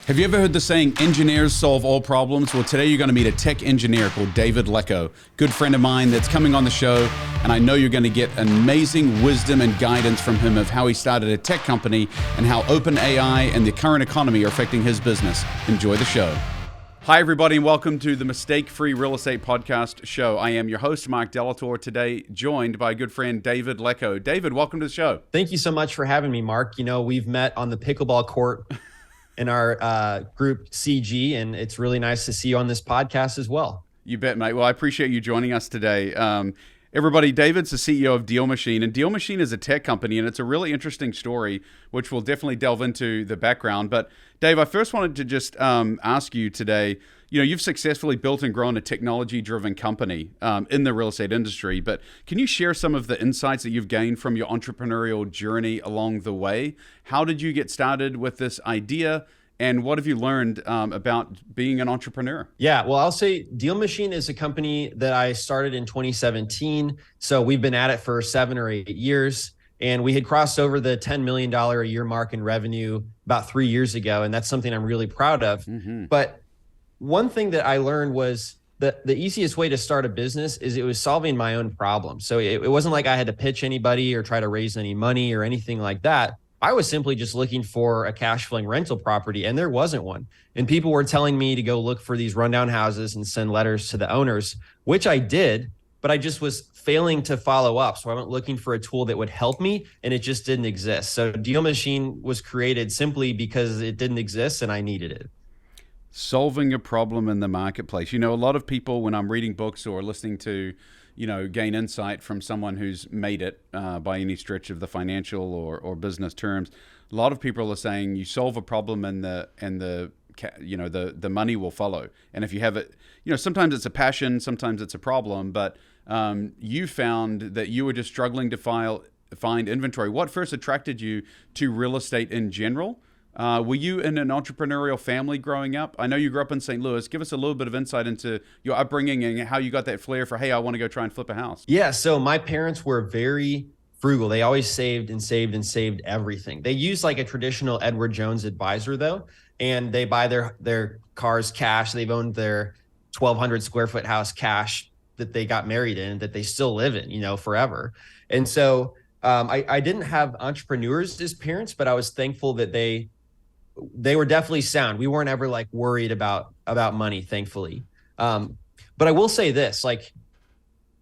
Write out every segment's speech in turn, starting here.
Have you ever heard the saying, engineers solve all problems? Well, today you're going to meet a tech engineer called David Lecko, good friend of mine that's coming on the show, and I know you're going to get amazing wisdom and guidance from him of how he started a tech company and how open AI and the current economy are affecting his business. Enjoy the show. Hi, everybody, and welcome to the Mistake-Free Real Estate Podcast show. I am your host, Marck Lautour, today joined by good friend David Lecko. David, welcome to the show. Thank you so much for having me, Mark. You know, we've met on the pickleball court in our group CG, and it's really nice to see you on this podcast as well. You bet, mate. Well, I appreciate you joining us today. Everybody, David's the CEO of DealMachine, and DealMachine is a tech company, and it's a really interesting story, which we'll definitely delve into the background. But Dave, I first wanted to just ask you today, you know, you've successfully built and grown a technology-driven company in the real estate industry, but can you share some of the insights that you've gained from your entrepreneurial journey along the way? How did you get started with this idea? And what have you learned about being an entrepreneur? Yeah, well, I'll say DealMachine is a company that I started in 2017. So we've been at it for 7 or 8 years. And we had crossed over the $10 million a year mark in revenue about 3 years ago. And that's something I'm really proud of. Mm-hmm. But one thing that I learned was that the easiest way to start a business is it was solving my own problem. So it wasn't like I had to pitch anybody or try to raise any money or anything like that. I was simply just looking for a cash flowing rental property, and there wasn't one. And people were telling me to go look for these rundown houses and send letters to the owners, which I did, but I just was failing to follow up. So I went looking for a tool that would help me, and it just didn't exist. So DealMachine was created simply because it didn't exist and I needed it. Solving a problem in the marketplace. You know, a lot of people, when I'm reading books or listening to, you know, gain insight from someone who's made it by any stretch of the financial or business terms, a lot of people are saying you solve a problem and the money will follow. And if you have it, you know, sometimes it's a passion, sometimes it's a problem, but you found that you were just struggling to find inventory. What first attracted you to real estate in general? Were you in an entrepreneurial family growing up? I know you grew up in St. Louis. Give us a little bit of insight into your upbringing and how you got that flair for, hey, I want to go try and flip a house. Yeah, so my parents were very frugal. They always saved and saved and saved everything. They used like a traditional Edward Jones advisor though, and they buy their cars cash. They've owned their 1,200 square foot house cash that they got married in, that they still live in, you know, forever. And so I didn't have entrepreneurs as parents, but I was thankful that they were definitely sound. We weren't ever like worried about money, thankfully. But I will say this, like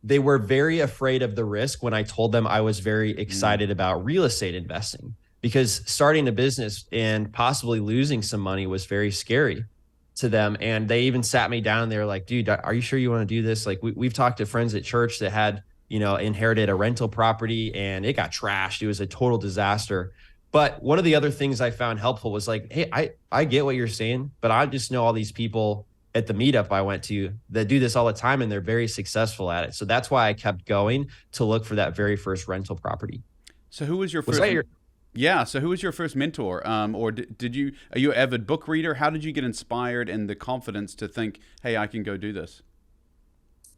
they were very afraid of the risk when I told them I was very excited about real estate investing, because starting a business and possibly losing some money was very scary to them. And they even sat me down and they were like, dude, are you sure you want to do this? Like we've talked to friends at church that had, you know, inherited a rental property and it got trashed. It was a total disaster. But one of the other things I found helpful was like, hey, I get what you're saying, but I just know all these people at the meetup I went to that do this all the time and they're very successyou at it. So that's why I kept going to look for that very first rental property. So who was your first? So who was your first mentor? Or are you an avid book reader? How did you get inspired and the confidence to think, hey, I can go do this?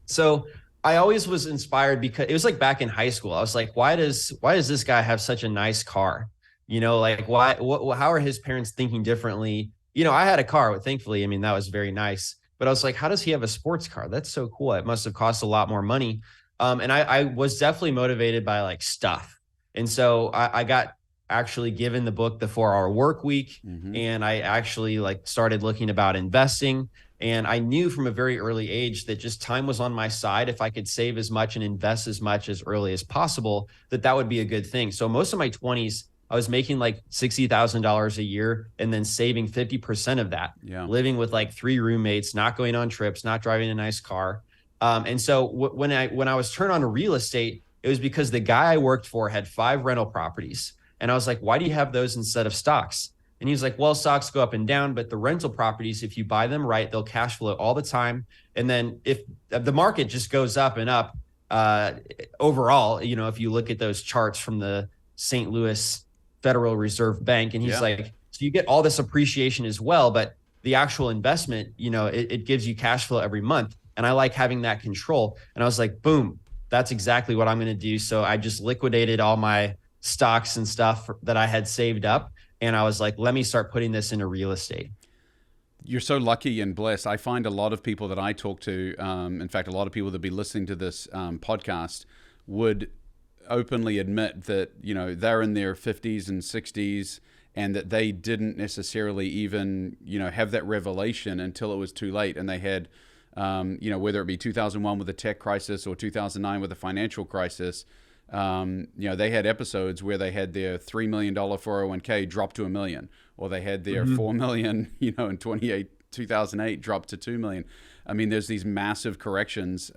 So I always was inspired because it was like back in high school. I was like, why does this guy have such a nice car? You know, like how are his parents thinking differently? You know, I had a car, thankfully. I mean, that was very nice. But I was like, how does he have a sports car? That's so cool. It must have cost a lot more money. And I was definitely motivated by like stuff. And so I got actually given the book, The 4-Hour Work Week. Mm-hmm. And I actually like started looking about investing. And I knew from a very early age that just time was on my side. If I could save as much and invest as much as early as possible, that would be a good thing. So most of my 20s, I was making like $60,000 a year and then saving 50% of that, living with like 3 roommates, not going on trips, not driving a nice car. And so when I was turned on to real estate, it was because the guy I worked for had 5 rental properties. And I was like, why do you have those instead of stocks? And he was like, well, stocks go up and down, but the rental properties, if you buy them right, they'll cash flow all the time. And then if the market just goes up and up overall, you know, if you look at those charts from the St. Louis Federal Reserve Bank, and he's like, so you get all this appreciation as well, but the actual investment, you know, it gives you cash flow every month. And I like having that control. And I was like, boom, that's exactly what I'm going to do. So I just liquidated all my stocks and stuff that I had saved up. And I was like, let me start putting this into real estate. You're so lucky and blessed. I find a lot of people that I talk to, in fact, a lot of people that be listening to this podcast would openly admit that, they're in their 50s and 60s and that they didn't necessarily even, have that revelation until it was too late. And they had, whether it be 2001 with the tech crisis or 2009 with the financial crisis, they had episodes where they had their $3 million 401k drop to $1 million, or they had their 4 million, in 2008 drop to 2 million. I mean, there's these massive corrections.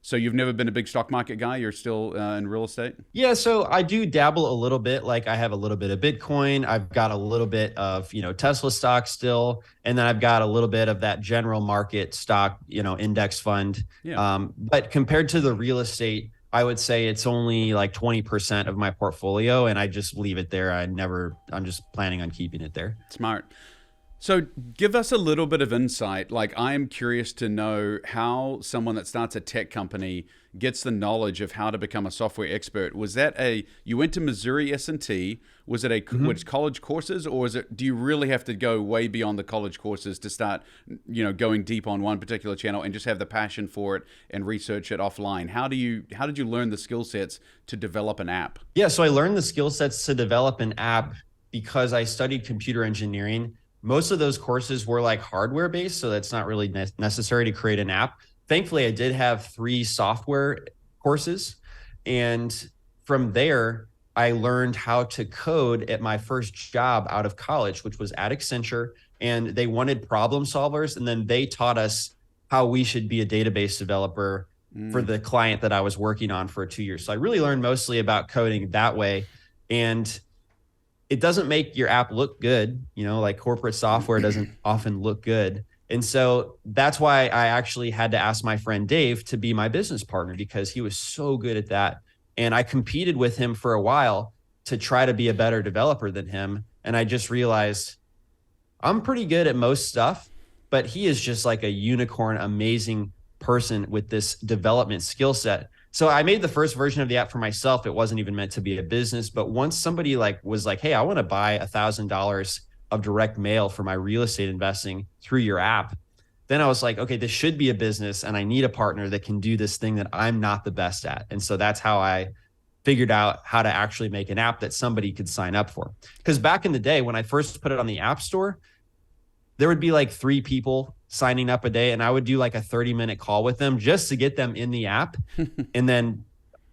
So you've never been a big stock market guy? You're still in real estate? Yeah, so I do dabble a little bit. Like I have a little bit of Bitcoin. I've got a little bit of, Tesla stock still. And then I've got a little bit of that general market stock, index fund. Yeah. But compared to the real estate, I would say it's only like 20% of my portfolio, and I just leave it there. I'm just planning on keeping it there. Smart. So give us a little bit of insight. Like, I am curious to know how someone that starts a tech company gets the knowledge of how to become a software expert. Was that you went to Missouri S&T? Was it was college courses, or do you really have to go way beyond the college courses to start, going deep on one particular channel and just have the passion for it and research it offline? How did you learn the skill sets to develop an app? Yeah, so I learned the skill sets to develop an app because I studied computer engineering. Most of those courses were like hardware based, so that's not really necessary to create an app. Thankfully, I did have 3 software courses. And from there, I learned how to code at my first job out of college, which was at Accenture. And they wanted problem solvers. And then they taught us how we should be a database developer for the client that I was working on for 2 years. So I really learned mostly about coding that way. And it doesn't make your app look good, like corporate software doesn't often look good. And so that's why I actually had to ask my friend Dave to be my business partner, because he was so good at that. And I competed with him for a while to try to be a better developer than him. And I just realized I'm pretty good at most stuff, but he is just like a unicorn, amazing person with this development skill set. So I made the first version of the app for myself. It wasn't even meant to be a business. But once somebody was like, hey, I want to buy $1,000 of direct mail for my real estate investing through your app, then I was like, okay, this should be a business, and I need a partner that can do this thing that I'm not the best at. And so that's how I figured out how to actually make an app that somebody could sign up for. Because back in the day, when I first put it on the App Store, there would be like 3 people signing up a day, and I would do like a 30-minute call with them just to get them in the app and then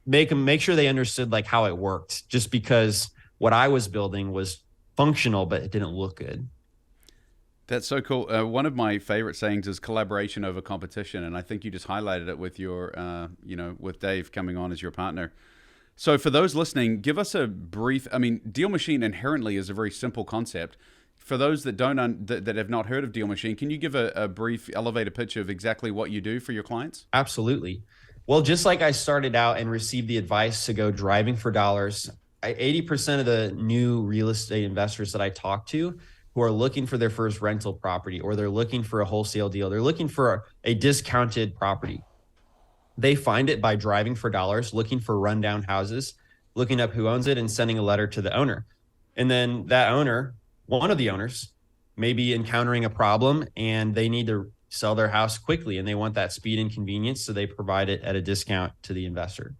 make sure they understood like how it worked, just because what I was building was functional, but it didn't look good. That's so cool. One of my favorite sayings is collaboration over competition. And I think you just highlighted it with your, with Dave coming on as your partner. So for those listening, give us a brief, DealMachine inherently is a very simple concept. For those that that have not heard of DealMachine, can you give a brief elevator pitch of exactly what you do for your clients? Absolutely. Well, just like I started out and received the advice to go driving for dollars, 80% of the new real estate investors that I talk to who are looking for their first rental property, or they're looking for a wholesale deal, they're looking for a discounted property. They find it by driving for dollars, looking for rundown houses, looking up who owns it, and sending a letter to the owner. And then that owner, one of the owners, may be encountering a problem and they need to sell their house quickly, and they want that speed and convenience, so they provide it at a discount to the investor.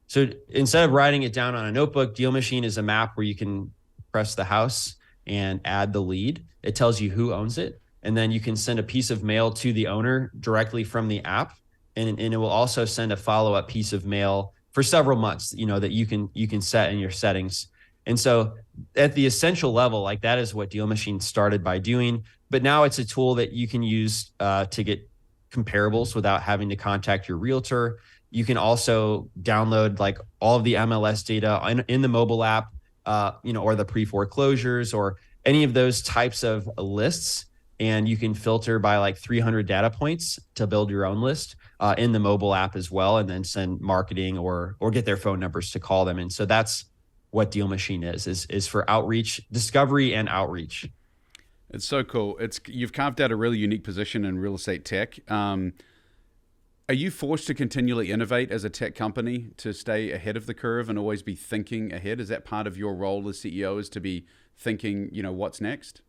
So instead of writing it down on a notebook, DealMachine is a map where you can press the house and add the lead. It tells you who owns it, and then you can send a piece of mail to the owner directly from the app, and it will also send a follow-up piece of mail for several months, that you can set in your settings. And so at the essential level, like that is what DealMachine started by doing. But now it's a tool that you can use to get comparables without having to contact your realtor. You can also download like all of the MLS data in the mobile app, or the pre-foreclosures or any of those types of lists. And you can filter by like 300 data points to build your own list in the mobile app as well, and then send marketing or get their phone numbers to call them. And so that's what DealMachine is for outreach, discovery and outreach. It's so cool. You've carved out a really unique position in real estate tech. Are you forced to continually innovate as a tech company to stay ahead of the curve and always be thinking ahead? Is that part of your role as CEO, is to be thinking, what's next?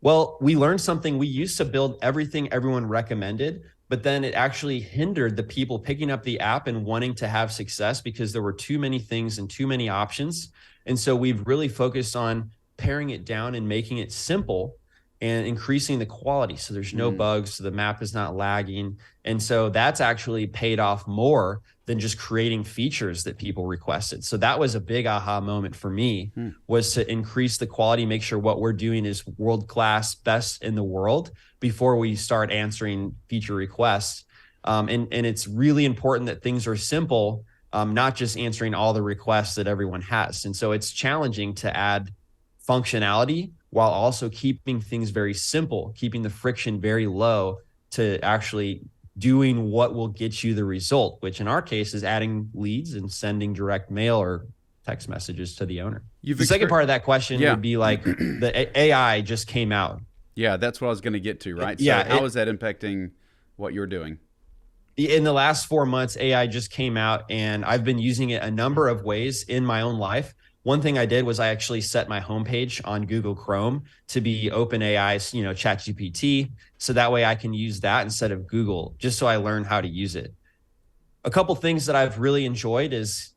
Well, we learned something. We used to build everything everyone recommended, but then it actually hindered the people picking up the app and wanting to have success because there were too many things and too many options. And so we've really focused on paring it down and making it simple and increasing the quality. So there's no bugs, so the map is not lagging. And so that's actually paid off more than just creating features that people requested. So that was a big aha moment for me, was to increase the quality, make sure what we're doing is world-class, best in the world before we start answering feature requests. And it's really important that things are simple, not just answering all the requests that everyone has. And so it's challenging to add functionality while also keeping things very simple, keeping the friction very low to actually doing what will get you the result, which in our case is adding leads and sending direct mail or text messages to the owner. The second part of that question would be like the AI just came out. Yeah, that's what I was going to get to, right? So Yeah, how is that impacting what you're doing? In the last 4 months, AI just came out and I've been using it a number of ways in my own life. One thing I did was I actually set my homepage on Google Chrome to be OpenAI's, ChatGPT. So that way I can use that instead of Google, just so I learn how to use it. A couple things that I've really enjoyed is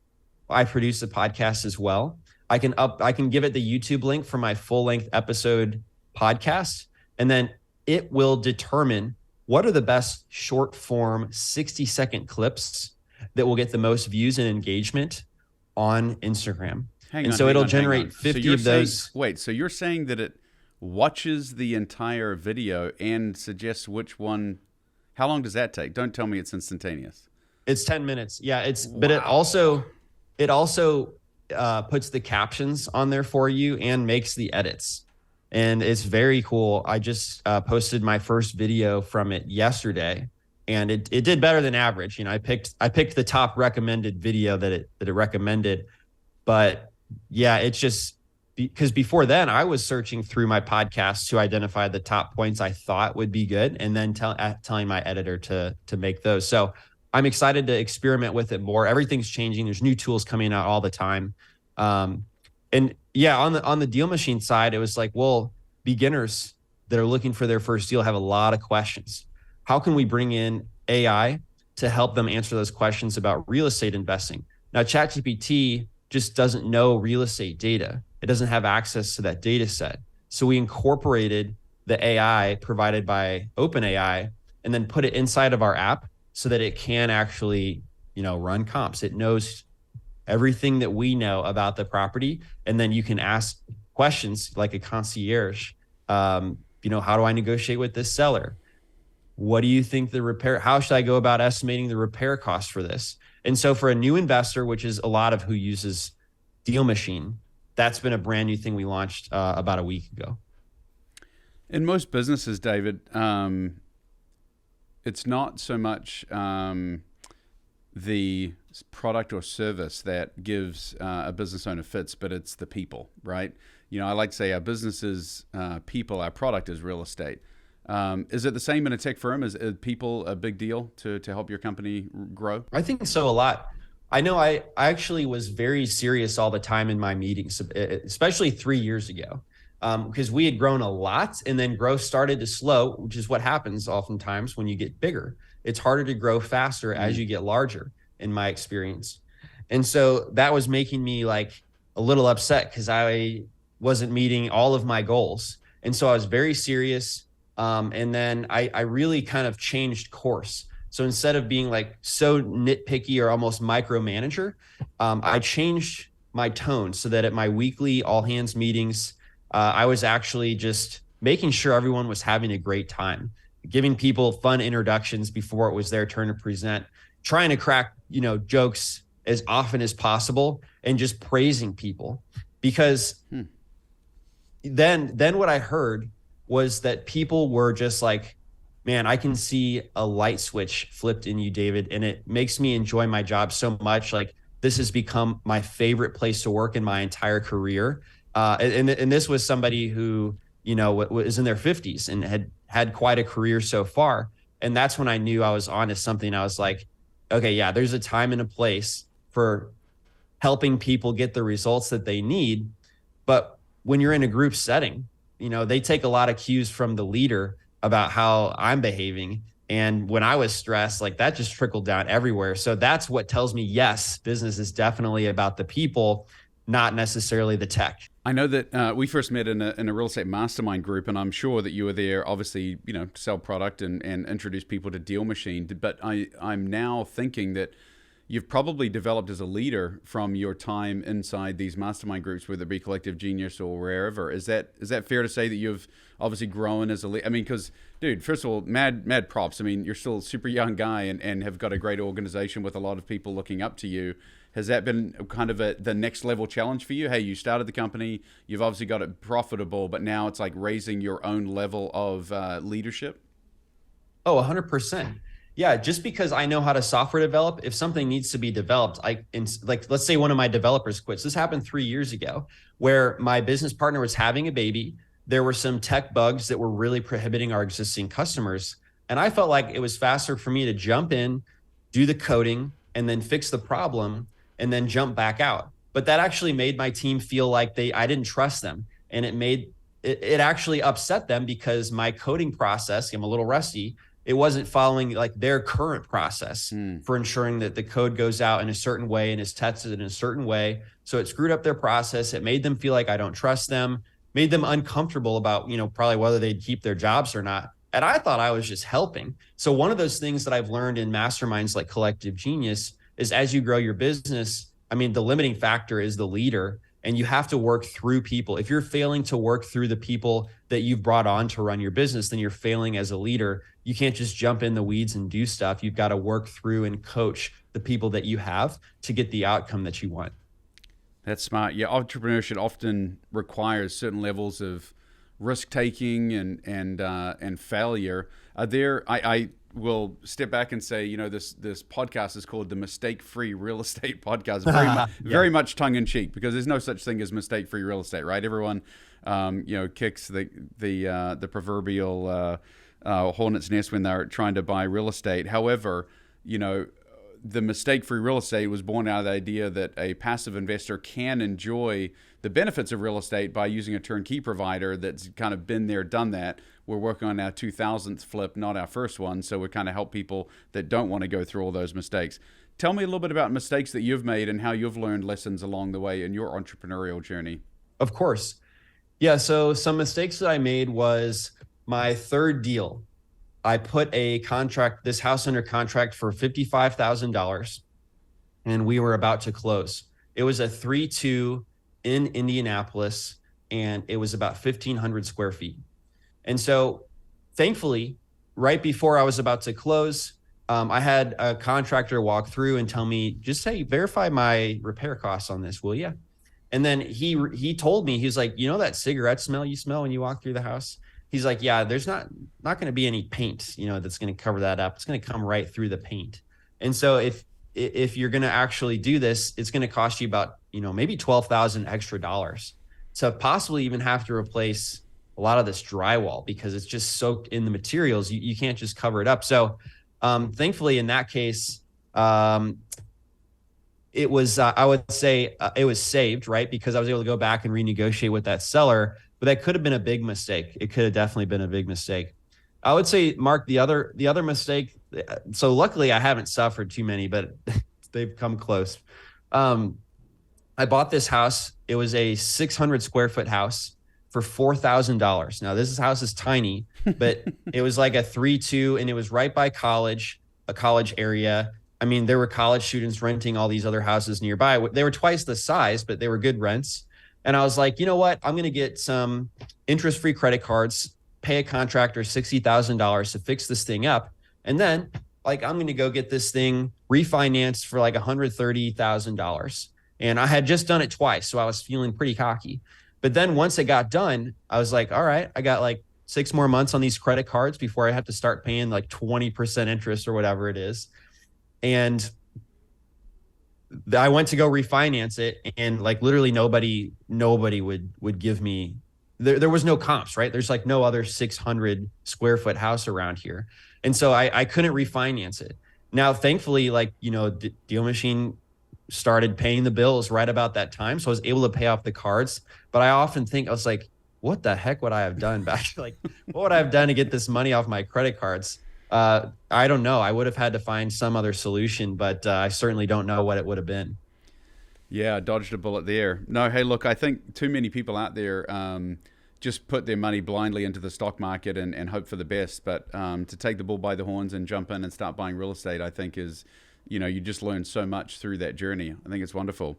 I produce a podcast as well. I can give it the YouTube link for my full-length episode podcast, and then it will determine what are the best short form 60-second clips that will get the most views and engagement on Instagram. So it'll generate 50 of those. Wait, so you're saying that it watches the entire video and suggests which one? How long does that take? Don't tell me it's instantaneous. It's 10 minutes. Yeah, but it also puts the captions on there for you and makes the edits. And it's very cool. I just posted my first video from it yesterday, and it did better than average. I picked the top recommended video that it recommended, but yeah, it's just because before then I was searching through my podcast to identify the top points I thought would be good, and then telling my editor to make those. So I'm excited to experiment with it more. Everything's changing. There's new tools coming out all the time. And yeah, on the DealMachine side, it was like, well, beginners that are looking for their first deal have a lot of questions. How can we bring in AI to help them answer those questions about real estate investing? Now, ChatGPT just doesn't know real estate data. It doesn't have access to that data set. So we incorporated the AI provided by OpenAI and then put it inside of our app so that it can actually, run comps. It knows everything that we know about the property. And then you can ask questions like a concierge. How do I negotiate with this seller? What do you think how should I go about estimating the repair cost for this? And so for a new investor, which is a lot of who uses DealMachine, that's been a brand new thing we launched about a week ago. In most businesses, David, it's not so much the product or service that gives a business owner fits, but it's the people, right? I like to say our business is people, our product is real estate. Is it the same in a tech firm? Is people a big deal to help your company grow? I think so a lot. I know I actually was very serious all the time in my meetings, especially 3 years ago, because we had grown a lot and then growth started to slow, which is what happens oftentimes when you get bigger. It's harder to grow faster as you get larger, in my experience. And so that was making me like a little upset because I wasn't meeting all of my goals. And so I was very serious. And then I really kind of changed course. So instead of being like so nitpicky or almost micromanager, I changed my tone so that at my weekly all hands meetings, I was actually just making sure everyone was having a great time, giving people fun introductions before it was their turn to present, trying to crack, jokes as often as possible and just praising people. Because then what I heard was that people were just like, man, I can see a light switch flipped in you, David, and it makes me enjoy my job so much. Like, this has become my favorite place to work in my entire career. And this was somebody who, was in their 50s and had quite a career so far. And that's when I knew I was onto something. I was like, okay, yeah, there's a time and a place for helping people get the results that they need. But when you're in a group setting, they take a lot of cues from the leader about how I'm behaving. And when I was stressed, like that just trickled down everywhere. So that's what tells me, yes, business is definitely about the people, not necessarily the tech. I know that we first met in a real estate mastermind group, and I'm sure that you were there, obviously, to sell product and introduce people to DealMachine. But I'm now thinking that you've probably developed as a leader from your time inside these mastermind groups, whether it be Collective Genius or wherever. Is that fair to say that you've obviously grown as a leader? I mean, because, dude, first of all, mad props. I mean, you're still a super young guy and have got a great organization with a lot of people looking up to you. Has that been kind of the next level challenge for you? Hey, you started the company, you've obviously got it profitable, but now it's like raising your own level of leadership? Oh, 100%. Yeah, just because I know how to software develop, if something needs to be developed, like let's say one of my developers quits. This happened 3 years ago, where my business partner was having a baby. There were some tech bugs that were really prohibiting our existing customers, and I felt like it was faster for me to jump in, do the coding, and then fix the problem, and then jump back out. But that actually made my team feel like I didn't trust them, and it actually upset them because my coding process, I'm a little rusty, it wasn't following like their current process for ensuring that the code goes out in a certain way and is tested in a certain way. So it screwed up their process. It made them feel like I don't trust them, made them uncomfortable about, probably whether they'd keep their jobs or not. And I thought I was just helping. So one of those things that I've learned in masterminds like Collective Genius is, as you grow your business, I mean, the limiting factor is the leader, and you have to work through people. If you're failing to work through the people that you've brought on to run your business, then you're failing as a leader. You can't just jump in the weeds and do stuff. You've got to work through and coach the people that you have to get the outcome that you want. That's smart. Yeah, entrepreneurship often requires certain levels of risk taking and failure. I will step back and say, this podcast is called the Mistake Free Real Estate Podcast. Very much tongue in cheek, because there's no such thing as mistake free real estate, right? Everyone, kicks the proverbial hornet's nest when they're trying to buy real estate. However, the mistake-free real estate was born out of the idea that a passive investor can enjoy the benefits of real estate by using a turnkey provider that's kind of been there, done that. We're working on our 2000th flip, not our first one, so we kind of help people that don't want to go through all those mistakes. Tell me a little bit about mistakes that you've made and how you've learned lessons along the way in your entrepreneurial journey. Of course. Yeah, so some mistakes that I made was my third deal. I put this house under contract for $55,000, and we were about to close. It was a 3-2 in Indianapolis, and it was about 1,500 square feet. And so thankfully, right before I was about to close, I had a contractor walk through and tell me, just say, verify my repair costs on this, will you? And then he told me, he was like, that cigarette smell you smell when you walk through the house? He's like, yeah, there's not going to be any paint, that's going to cover that up. It's going to come right through the paint. And so if you're going to actually do this, it's going to cost you about, maybe $12,000 extra dollars to possibly even have to replace a lot of this drywall because it's just soaked in the materials. You can't just cover it up. So thankfully in that case, it was, I would say it was saved, right? Because I was able to go back and renegotiate with that seller. But that could have been a big mistake. It could have definitely been a big mistake. I would say, Mark, the other mistake. So luckily, I haven't suffered too many, but they've come close. I bought this house. It was a 600 square foot house for $4,000. Now, this house is tiny, but it was like a 3-2, and it was right by a college area. I mean, there were college students renting all these other houses nearby. They were twice the size, but they were good rents. And I was like, you know what? I'm going to get some interest-free credit cards, pay a contractor $60,000 to fix this thing up. And then I'm going to go get this thing refinanced for like $130,000. And I had just done it twice, so I was feeling pretty cocky. But then once it got done, I was like, all right, I got like 6 more months on these credit cards before I have to start paying like 20% interest or whatever it is. And I went to go refinance it, and like literally nobody would give me, there was no comps, right? There's like no other 600 square foot house around here. And so I couldn't refinance it. Now, thankfully, DealMachine started paying the bills right about that time. So I was able to pay off the cards. But I often think, I was like, what the heck would I have done back? Like, what would I have done to get this money off my credit cards? I don't know. I would have had to find some other solution, but I certainly don't know what it would have been. Yeah, dodged a bullet there. No, hey, look, I think too many people out there just put their money blindly into the stock market and hope for the best. But to take the bull by the horns and jump in and start buying real estate, I think is, you just learn so much through that journey. I think it's wonderful.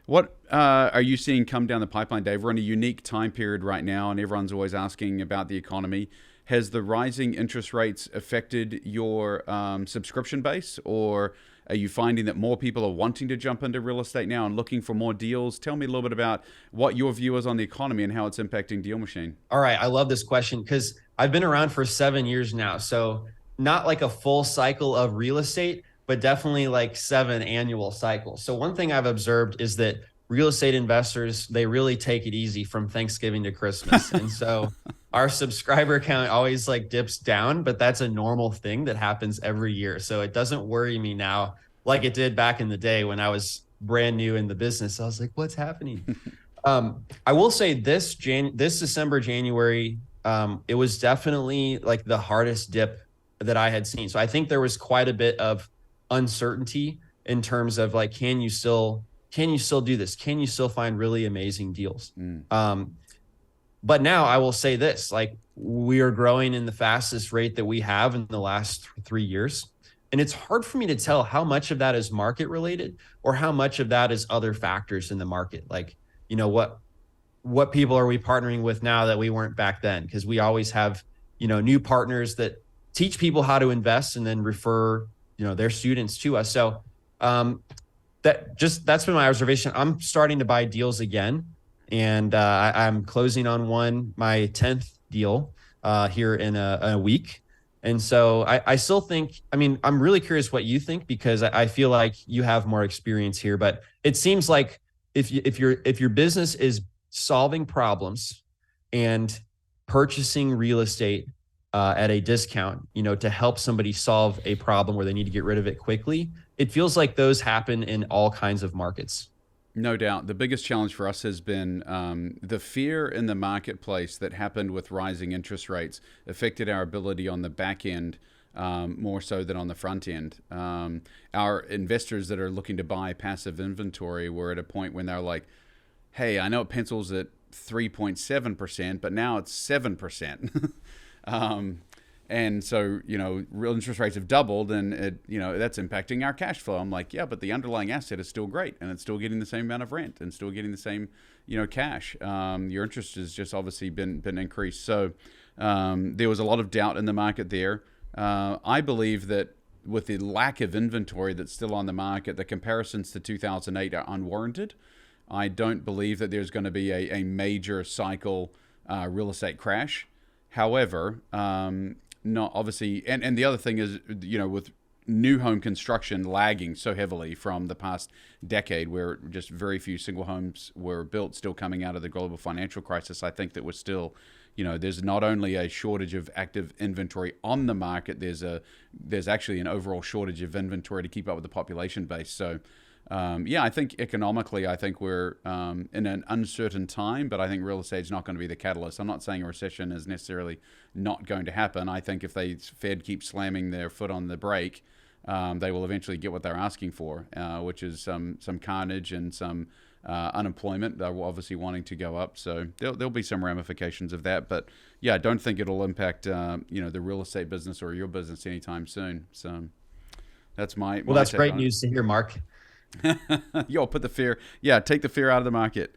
What are you seeing come down the pipeline, Dave? We're in a unique time period right now, and everyone's always asking about the economy. Has the rising interest rates affected your subscription base, or are you finding that more people are wanting to jump into real estate now and looking for more deals? Tell me a little bit about what your view is on the economy and how it's impacting DealMachine. All right. I love this question because I've been around for 7 years now. So not like a full cycle of real estate, but definitely like 7 annual cycles. So one thing I've observed is that real estate investors, they really take it easy from Thanksgiving to Christmas. And so our subscriber count always like dips down, but that's a normal thing that happens every year. So it doesn't worry me now like it did back in the day when I was brand new in the business. I was like, what's happening? I will say this December, January, it was definitely like the hardest dip that I had seen. So I think there was quite a bit of uncertainty in terms of like, can you still do this? Can you still find really amazing deals? But now I will say this, like we are growing in the fastest rate that we have in the last 3 years. And it's hard for me to tell how much of that is market related or how much of that is other factors in the market. Like, what people are we partnering with now that we weren't back then? Because we always have, new partners that teach people how to invest and then refer, their students to us. So that's been my observation. I'm starting to buy deals again, and I'm closing on my 10th deal here in a week. And so I still think, I'm really curious what you think, because I feel like you have more experience here, but it seems like if your business is solving problems and purchasing real estate at a discount, to help somebody solve a problem where they need to get rid of it quickly, it feels like those happen in all kinds of markets. No doubt. The biggest challenge for us has been the fear in the marketplace that happened with rising interest rates affected our ability on the back end more so than on the front end. Our investors that are looking to buy passive inventory were at a point when they're like, hey, I know it pencils at 3.7%, but now it's 7%. And so, real interest rates have doubled, and that's impacting our cash flow. I'm like, yeah, but the underlying asset is still great, and it's still getting the same amount of rent and still getting the same, cash. Your interest has just obviously been increased. So there was a lot of doubt in the market there. I believe that with the lack of inventory that's still on the market, the comparisons to 2008 are unwarranted. I don't believe that there's going to be a major cycle real estate crash. However, not obviously, and the other thing is, with new home construction lagging so heavily from the past decade, where just very few single homes were built, still coming out of the global financial crisis, I think that we're still, there's not only a shortage of active inventory on the market, there's actually an overall shortage of inventory to keep up with the population base. So, I think economically, I think we're in an uncertain time, but I think real estate is not going to be the catalyst. I'm not saying a recession is necessarily not going to happen. I think if the Fed keeps slamming their foot on the brake, they will eventually get what they're asking for, which is some carnage and some unemployment. They're obviously wanting to go up, so there'll be some ramifications of that. But yeah, I don't think it'll impact the real estate business or your business anytime soon. So that's my Well, that's take great on it. news to hear, Mark. Yo, put the fear. Yeah, take the fear out of the market.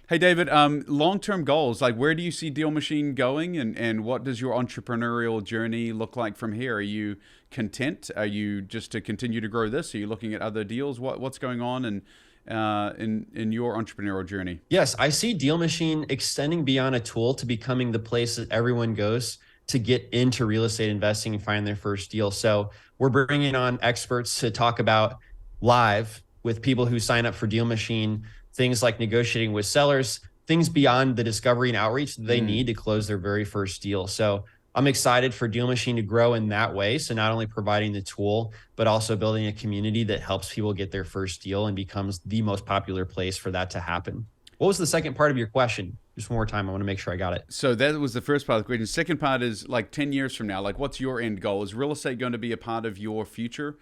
Hey, David, long-term goals, like where do you see DealMachine going, and what does your entrepreneurial journey look like from here? Are you content? Are you just to continue to grow this? Are you looking at other deals? What's going on in your entrepreneurial journey? Yes, I see DealMachine extending beyond a tool to becoming the place that everyone goes to get into real estate investing and find their first deal. So we're bringing on experts to talk about live with people who sign up for DealMachine, things like negotiating with sellers, things beyond the discovery and outreach that they need to close their very first deal. So I'm excited for DealMachine to grow in that way. So not only providing the tool, but also building a community that helps people get their first deal and becomes the most popular place for that to happen. What was the second part of your question? Just one more time. I want to make sure I got it. So that was the first part of the question. Second part is like 10 years from now, like what's your end goal? Is real estate going to be a part of your future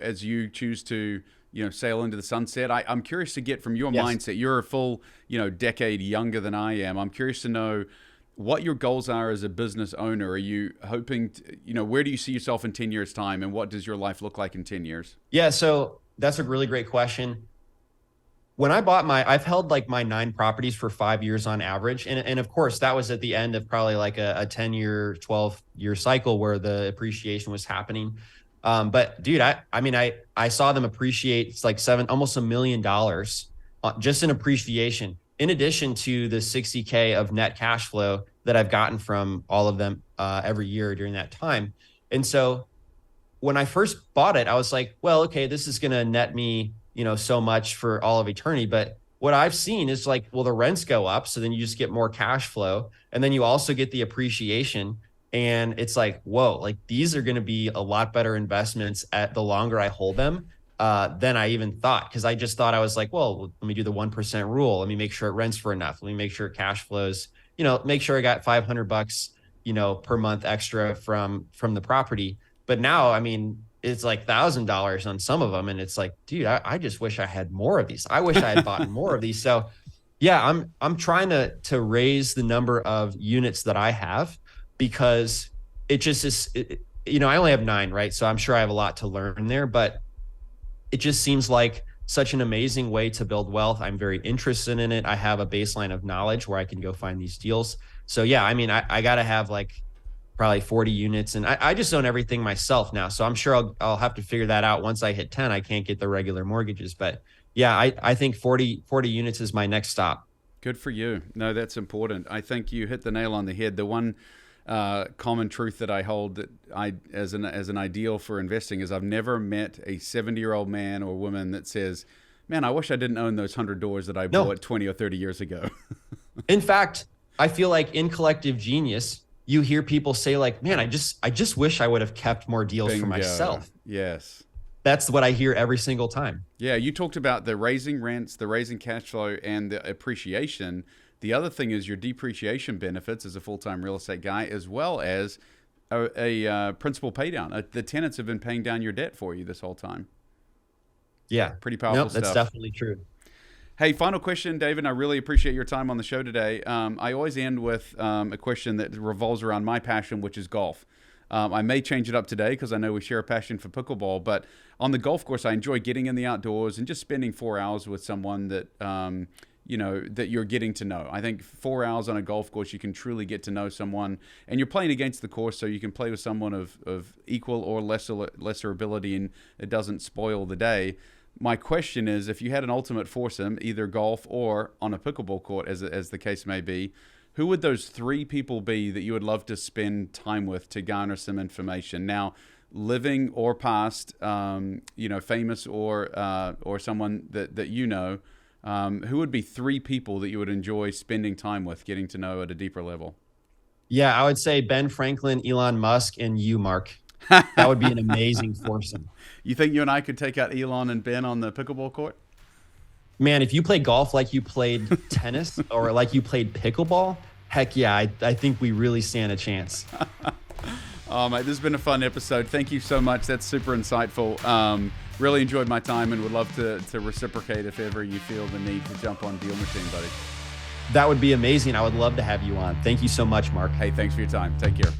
as you choose to, sail into the sunset? I'm curious to get from your mindset. You're a full, decade younger than I am. I'm curious to know what your goals are as a business owner. Are you hoping to, where do you see yourself in 10 years time, and what does your life look like in 10 years? Yeah. So that's a really great question. When I bought I've held like my 9 properties for 5 years on average. And of course that was at the end of probably like a 10-year, 12-year cycle where the appreciation was happening. But dude, I saw them appreciate. It's like almost $1 million just in appreciation, in addition to the 60K of net cash flow that I've gotten from all of them every year during that time. And so when I first bought it, I was like, well, okay, this is going to net me, so much for all of eternity. But what I've seen is like, well, the rents go up. So then you just get more cash flow. And then you also get the appreciation. And it's like, whoa, like these are going to be a lot better investments at the longer I hold them than I even thought. Cause I just thought I was like, well, let me do the 1% rule. Let me make sure it rents for enough. Let me make sure it cash flows, make sure I got $500, per month extra from the property. But now, it's like $1,000 on some of them. And it's like, dude, I just wish I had more of these. I wish I had bought more of these. So yeah, I'm trying to raise the number of units that I have, because it just is, I only have 9, right? So I'm sure I have a lot to learn there, but it just seems like such an amazing way to build wealth. I'm very interested in it. I have a baseline of knowledge where I can go find these deals. So yeah, I got to have like probably 40 units, and I just own everything myself now. So I'm sure I'll have to figure that out. Once I hit 10, I can't get the regular mortgages, but yeah, I think 40 units is my next stop. Good for you. No, that's important. I think you hit the nail on the head. The one common truth that I hold that as an ideal for investing is I've never met a 70-year-old man or woman that says, man, I wish I didn't own those 100 doors that I bought 20 or 30 years ago. In fact, I feel like in collective genius, you hear people say like, man, I just wish I would have kept more deals for myself. Yes. That's what I hear every single time. Yeah. You talked about the raising rents, the raising cash flow, and the appreciation. The other thing is your depreciation benefits as a full-time real estate guy, as well as a principal pay down. The tenants have been paying down your debt for you this whole time. Yeah. Pretty powerful stuff. That's definitely true. Hey, final question, David. I really appreciate your time on the show today. I always end with a question that revolves around my passion, which is golf. I may change it up today because I know we share a passion for pickleball. But on the golf course, I enjoy getting in the outdoors and just spending 4 hours with someone that that you're getting to know. I think 4 hours on a golf course, you can truly get to know someone, and you're playing against the course, so you can play with someone of equal or lesser ability, and it doesn't spoil the day. My question is, if you had an ultimate foursome, either golf or on a pickleball court, as the case may be, who would those 3 people be that you would love to spend time with to garner some information? Now, living or past, famous or someone that who would be 3 people that you would enjoy spending time with, getting to know at a deeper level? Yeah, I would say Ben Franklin, Elon Musk, and you, Mark. That would be an amazing foursome. You think you and I could take out Elon and Ben on the pickleball court? Man, if you play golf like you played tennis or like you played pickleball, heck yeah, I think we really stand a chance. Oh, mate, this has been a fun episode. Thank you so much. That's super insightful. Really enjoyed my time and would love to reciprocate if ever you feel the need to jump on DealMachine, buddy. That would be amazing. I would love to have you on. Thank you so much, Mark. Hey, thanks for your time. Take care.